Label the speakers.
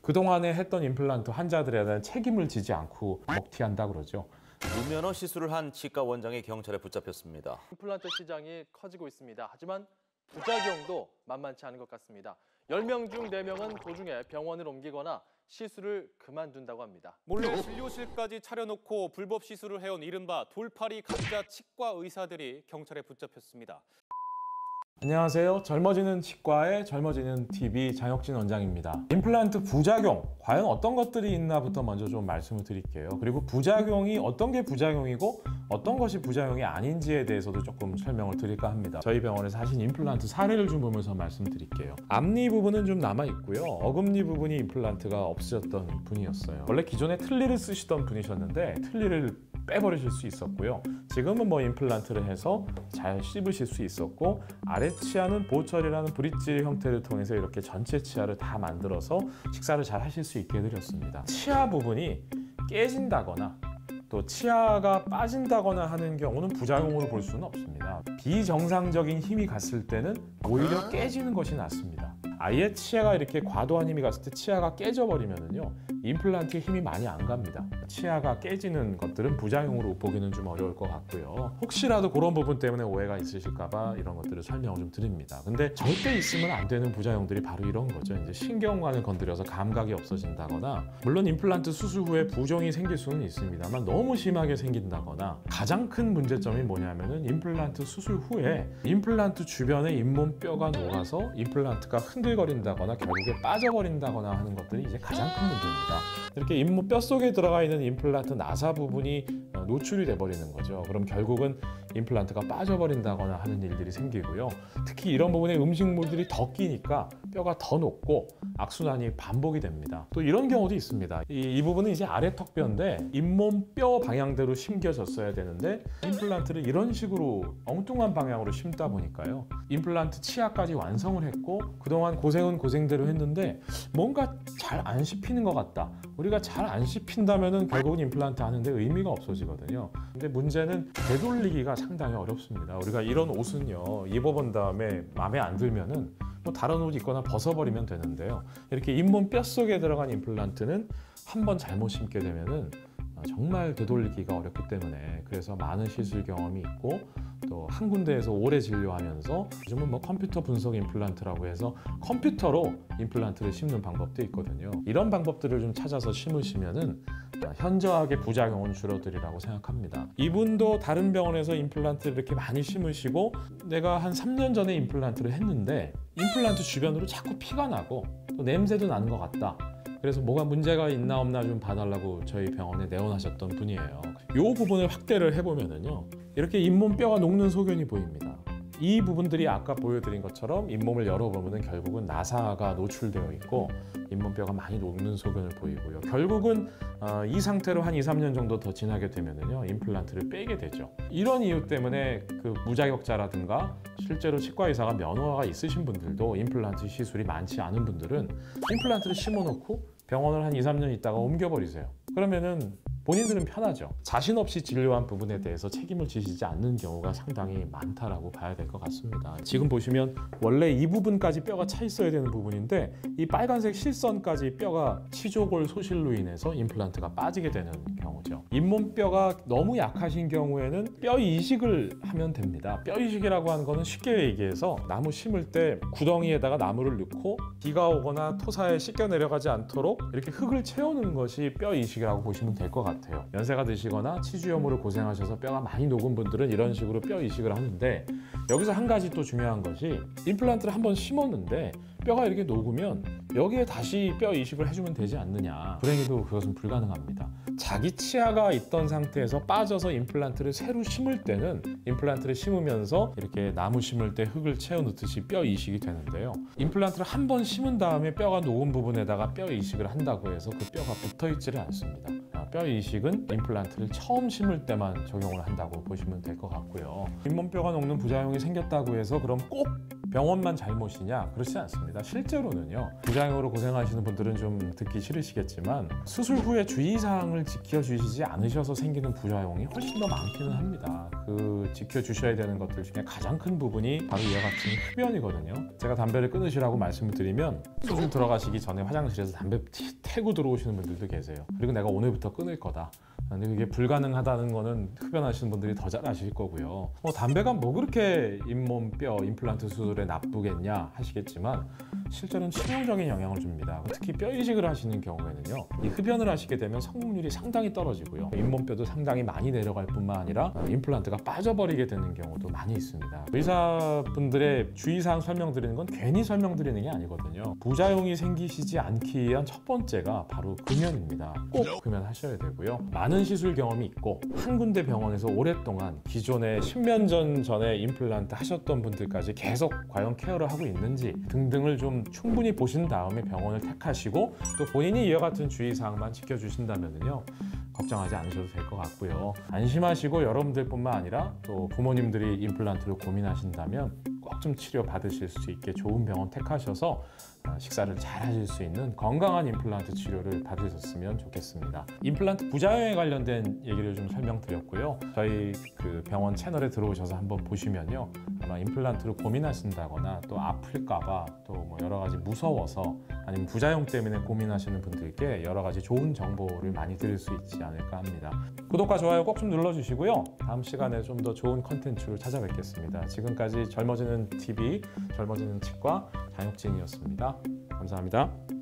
Speaker 1: 그동안에 했던 임플란트 환자들에 대한 책임을 지지 않고 먹튀한다 그러죠.
Speaker 2: 무면허 시술을 한 치과 원장이 경찰에 붙잡혔습니다.
Speaker 3: 임플란트 시장이 커지고 있습니다. 하지만 부작용도 만만치 않은 것 같습니다. 10명 중 4명은 도중에 병원을 옮기거나 시술을 그만둔다고 합니다.
Speaker 4: 몰래 진료실까지 차려놓고 불법 시술을 해온 이른바 돌팔이 가짜 치과 의사들이 경찰에 붙잡혔습니다.
Speaker 1: 안녕하세요. 젊어지는 치과의 젊어지는 TV 장혁진 원장입니다. 임플란트 부작용, 과연 어떤 것들이 있나부터 먼저 좀 말씀을 드릴게요. 그리고 부작용이 어떤 게 부작용이고 어떤 것이 부작용이 아닌지에 대해서도 조금 설명을 드릴까 합니다. 저희 병원에서 하신 임플란트 사례를 좀 보면서 말씀드릴게요. 앞니 부분은 좀 남아있고요. 어금니 부분이 임플란트가 없어졌던 분이었어요. 원래 기존에 틀니를 쓰시던 분이셨는데 틀니를 빼버리실 수 있었고요. 지금은 뭐 임플란트를 해서 잘 씹으실 수 있었고, 아래 치아는 보철이라는 브릿지 형태를 통해서 이렇게 전체 치아를 다 만들어서 식사를 잘 하실 수 있게 해드렸습니다. 치아 부분이 깨진다거나 또 치아가 빠진다거나 하는 경우는 부작용으로 볼 수는 없습니다. 비정상적인 힘이 갔을 때는 오히려 깨지는 것이 낫습니다. 아예 치아가 이렇게 과도한 힘이 갔을 때 치아가 깨져버리면은요, 임플란트에 힘이 많이 안 갑니다. 치아가 깨지는 것들은 부작용으로 보기는 좀 어려울 것 같고요. 혹시라도 그런 부분 때문에 오해가 있으실까봐 이런 것들을 설명을 좀 드립니다. 근데 절대 있으면 안 되는 부작용들이 바로 이런 거죠. 이제 신경관을 건드려서 감각이 없어진다거나, 물론 임플란트 수술 후에 부종이 생길 수는 있습니다만 너무 심하게 생긴다거나, 가장 큰 문제점이 뭐냐면은 임플란트 수술 후에 임플란트 주변에 잇몸 뼈가 녹아서 임플란트가 흔들거린다거나 결국에 빠져버린다거나 하는 것들이 이제 가장 큰 문제입니다. 이렇게 잇몸 뼈 속에 들어가 있는 임플란트 나사 부분이 노출이 돼버리는 거죠. 그럼 결국은 임플란트가 빠져버린다거나 하는 일들이 생기고요. 특히 이런 부분에 음식물들이 더 끼니까 뼈가 더 녹고 악순환이 반복이 됩니다. 또 이런 경우도 있습니다. 이 부분은 이제 아래 턱뼈인데 잇몸 뼈 방향대로 심겨졌어야 되는데 임플란트를 이런 식으로 엉뚱한 방향으로 심다 보니까요, 임플란트 치아까지 완성을 했고 그동안 고생은 고생대로 했는데 뭔가 잘 안 씹히는 것 같다. 우리가 잘 안 씹힌다면은 결국은 임플란트 하는데 의미가 없어지거든요. 근데 문제는 되돌리기가 상당히 어렵습니다. 우리가 이런 옷은요, 입어본 다음에 마음에 안 들면은 뭐 다른 옷 입거나 벗어버리면 되는데요. 이렇게 잇몸 뼈 속에 들어간 임플란트는 한번 잘못 심게 되면은 정말 되돌리기가 어렵기 때문에, 그래서 많은 시술 경험이 있고 또 한 군데에서 오래 진료하면서 요즘은 뭐 컴퓨터 분석 임플란트라고 해서 컴퓨터로 임플란트를 심는 방법도 있거든요. 이런 방법들을 좀 찾아서 심으시면은 현저하게 부작용은 줄어들이라고 생각합니다. 이분도 다른 병원에서 임플란트를 이렇게 많이 심으시고 내가 한 3년 전에 임플란트를 했는데 임플란트 주변으로 자꾸 피가 나고 또 냄새도 나는 것 같다. 그래서 뭐가 문제가 있나 없나 좀 봐달라고 저희 병원에 내원하셨던 분이에요. 이 부분을 확대를 해보면은요, 이렇게 잇몸 뼈가 녹는 소견이 보입니다. 이 부분들이 아까 보여드린 것처럼 잇몸을 열어보면 결국은 나사가 노출되어 있고 잇몸뼈가 많이 녹는 소견을 보이고요. 결국은 이 상태로 한 2, 3년 정도 더 지나게 되면은요, 임플란트를 빼게 되죠. 이런 이유 때문에 그 무자격자라든가 실제로 치과 의사가 면허가 있으신 분들도 임플란트 시술이 많지 않은 분들은 임플란트를 심어놓고 병원을 한 2, 3년 있다가 옮겨버리세요. 그러면은 본인들은 편하죠. 자신 없이 진료한 부분에 대해서 책임을 지시지 않는 경우가 상당히 많다라고 봐야 될 것 같습니다. 지금 보시면 원래 이 부분까지 뼈가 차 있어야 되는 부분인데 이 빨간색 실선까지 뼈가 치조골 소실로 인해서 임플란트가 빠지게 되는 경우죠. 잇몸뼈가 너무 약하신 경우에는 뼈 이식을 하면 됩니다. 뼈 이식이라고 하는 거는 쉽게 얘기해서 나무 심을 때 구덩이에다가 나무를 넣고 비가 오거나 토사에 씻겨 내려가지 않도록 이렇게 흙을 채우는 것이 뼈 이식이라고 보시면 될 것 같아요. 연세가 드시거나 치주염으로 고생하셔서 뼈가 많이 녹은 분들은 이런 식으로 뼈 이식을 하는데, 여기서 한 가지 또 중요한 것이 임플란트를 한번 심었는데 뼈가 이렇게 녹으면 여기에 다시 뼈 이식을 해주면 되지 않느냐. 불행히도 그것은 불가능합니다. 자기 치아가 있던 상태에서 빠져서 임플란트를 새로 심을 때는 임플란트를 심으면서 이렇게 나무 심을 때 흙을 채워넣듯이 뼈 이식이 되는데요. 임플란트를 한 번 심은 다음에 뼈가 녹은 부분에다가 뼈 이식을 한다고 해서 그 뼈가 붙어있지를 않습니다. 뼈 이식은 임플란트를 처음 심을 때만 적용을 한다고 보시면 될 것 같고요. 잇몸뼈가 녹는 부작용이 생겼다고 해서 그럼 꼭 병원만 잘못이냐? 그렇지 않습니다. 실제로는요. 부작용으로 고생하시는 분들은 좀 듣기 싫으시겠지만 수술 후에 주의사항을 지켜주시지 않으셔서 생기는 부작용이 훨씬 더 많기는 합니다. 그 지켜주셔야 되는 것들 중에 가장 큰 부분이 바로 이와 같은 흡연이거든요. 제가 담배를 끊으시라고 말씀을 드리면 수술 들어가시기 전에 화장실에서 담배 태고 들어오시는 분들도 계세요. 그리고 내가 오늘부터 끊을 거다. 근데 그게 불가능하다는 거는 흡연하시는 분들이 더 잘 아실 거고요. 담배가 뭐 그렇게 잇몸뼈 임플란트 수술에 나쁘겠냐 하시겠지만 실제로는 치명적인 영향을 줍니다. 특히 뼈 이식을 하시는 경우에는요, 이 흡연을 하시게 되면 성공률이 상당히 떨어지고요, 잇몸뼈도 상당히 많이 내려갈 뿐만 아니라 임플란트가 빠져버리게 되는 경우도 많이 있습니다. 의사분들의 주의사항 설명드리는 건 괜히 설명드리는 게 아니거든요. 부작용이 생기시지 않기 위한 첫 번째가 바로 금연입니다. 꼭 금연하셔야 되고요. 많은 시술 경험이 있고 한 군데 병원에서 오랫동안 기존에 10년 전에 임플란트 하셨던 분들까지 계속 과연 케어를 하고 있는지 등등을 좀 충분히 보신 다음에 병원을 택하시고 또 본인이 이와 같은 주의사항만 지켜주신다면요, 걱정하지 않으셔도 될 것 같고요. 안심하시고 여러분들뿐만 아니라 또 부모님들이 임플란트를 고민하신다면 꼭 좀 치료 받으실 수 있게 좋은 병원 택하셔서 식사를 잘 하실 수 있는 건강한 임플란트 치료를 받으셨으면 좋겠습니다. 임플란트 부작용에 관련된 얘기를 좀 설명드렸고요. 저희 그 병원 채널에 들어오셔서 한번 보시면요, 아마 임플란트를 고민하신다거나 또 아플까봐 또 뭐 여러 가지 무서워서 아니면 부작용 때문에 고민하시는 분들께 여러 가지 좋은 정보를 많이 들을 수 있지 않을까 합니다. 구독과 좋아요 꼭 좀 눌러주시고요. 다음 시간에 좀 더 좋은 컨텐츠로 찾아뵙겠습니다. 지금까지 젊어지는 TV, 젊어지는 치과 장혁진이었습니다. 감사합니다.